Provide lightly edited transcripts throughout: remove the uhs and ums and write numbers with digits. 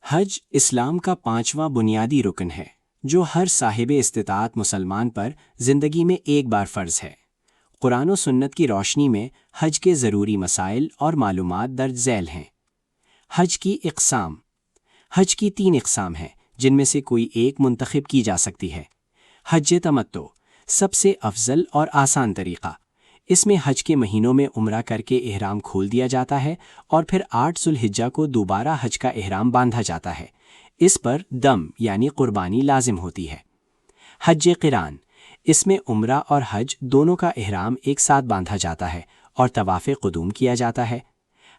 حج اسلام کا 5واں بنیادی رکن ہے جو ہر صاحب استطاعت مسلمان پر زندگی میں ایک بار فرض ہے۔ قرآن و سنت کی روشنی میں حج کے ضروری مسائل اور معلومات درج ذیل ہیں۔ حج کی اقسام۔ حج کی 3 اقسام ہیں جن میں سے کوئی ایک منتخب کی جا سکتی ہے۔ حج تمتع سب سے افضل اور آسان طریقہ۔ اس میں حج کے مہینوں میں عمرہ کر کے احرام کھول دیا جاتا ہے اور پھر 8 ذو الحجہ کو دوبارہ حج کا احرام باندھا جاتا ہے۔ اس پر دم یعنی قربانی لازم ہوتی ہے۔ حج قران، اس میں عمرہ اور حج دونوں کا احرام ایک ساتھ باندھا جاتا ہے اور طواف قدوم کیا جاتا ہے۔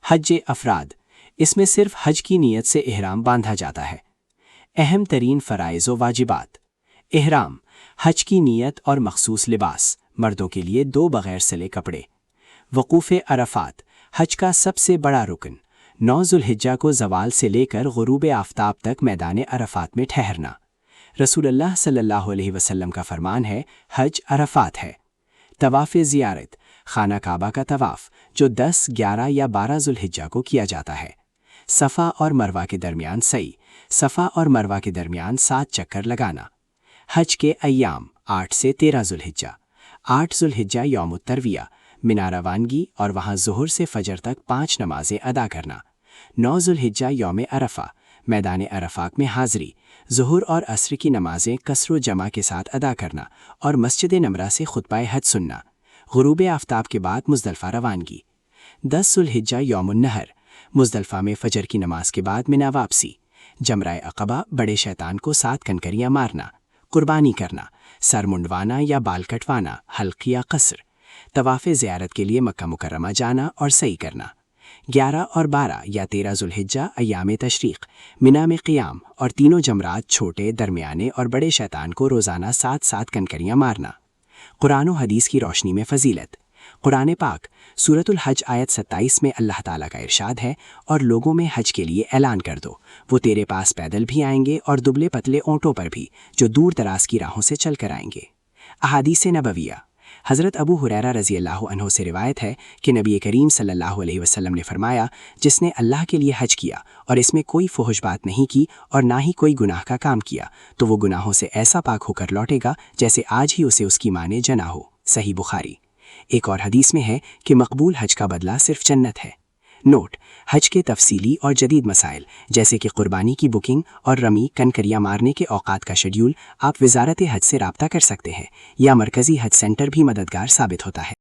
حج افراد، اس میں صرف حج کی نیت سے احرام باندھا جاتا ہے۔ اہم ترین فرائض و واجبات۔ احرام، حج کی نیت اور مخصوص لباس، مردوں کے لیے 2 بغیر سلے کپڑے۔ وقوف عرفات، حج کا سب سے بڑا رکن۔ 9 ذو الحجہ کو زوال سے لے کر غروب آفتاب تک میدان عرفات میں ٹھہرنا۔ رسول اللہ صلی اللہ علیہ وسلم کا فرمان ہے، حج عرفات ہے۔ طواف زیارت، خانہ کعبہ کا طواف جو 10، 11 یا 12 ذو الحجہ کو کیا جاتا ہے۔ صفا اور مروہ کے درمیان سعی، صفا اور مروہ کے درمیان 7 چکر لگانا۔ حج کے ایام 8 سے 13 ذو الحجہ۔ 8 ذو الحجہ یوم الترویہ، مینا روانگی اور وہاں ظہر سے فجر تک 5 نمازیں ادا کرنا۔ 9 ذو الحجہ یوم عرفہ، میدان عرفات میں حاضری، ظہر اور عصر کی نمازیں قصر و جمع کے ساتھ ادا کرنا اور مسجد نمرہ سے خطبہ حج سننا۔ غروب آفتاب کے بعد مزدلفہ روانگی۔ 10 ذو الحجہ یوم النحر، مزدلفہ میں فجر کی نماز کے بعد مینا واپسی۔ جمرہ عقبہ، بڑے شیطان کو 7 کنکریاں مارنا۔ قربانی کرنا، سر منڈوانا یا بال کٹوانا، حلق یا قصر۔ طواف زیارت کے لیے مکہ مکرمہ جانا اور سعی کرنا۔ 11 اور 12 یا 13 ذو الحجہ ایام تشریق، مینا میں قیام اور تینوں جمرات چھوٹے، درمیانے اور بڑے شیطان کو روزانہ 7 کنکریاں مارنا۔ قرآن و حدیث کی روشنی میں فضیلت۔ قرآن پاک سورۃ الحج آیت 27 میں اللہ تعالیٰ کا ارشاد ہے، اور لوگوں میں حج کے لیے اعلان کر دو، وہ تیرے پاس پیدل بھی آئیں گے اور دبلے پتلے اونٹوں پر بھی، جو دور دراز کی راہوں سے چل کر آئیں گے۔ احادیث نبویہ۔ حضرت ابو ہریرہ رضی اللہ عنہ سے روایت ہے کہ نبی کریم صلی اللہ علیہ وسلم نے فرمایا، جس نے اللہ کے لیے حج کیا اور اس میں کوئی فحش بات نہیں کی اور نہ ہی کوئی گناہ کا کام کیا، تو وہ گناہوں سے ایسا پاک ہو کر لوٹے گا جیسے آج ہی اسے اس کی ماں نے جنا ہو۔ صحیح بخاری۔ ایک اور حدیث میں ہے کہ مقبول حج کا بدلہ صرف جنت ہے۔ نوٹ: حج کے تفصیلی اور جدید مسائل جیسے کہ قربانی کی بکنگ اور رمی کنکریاں مارنے کے اوقات کا شیڈول آپ وزارت حج سے رابطہ کر سکتے ہیں، یا مرکزی حج سینٹر بھی مددگار ثابت ہوتا ہے۔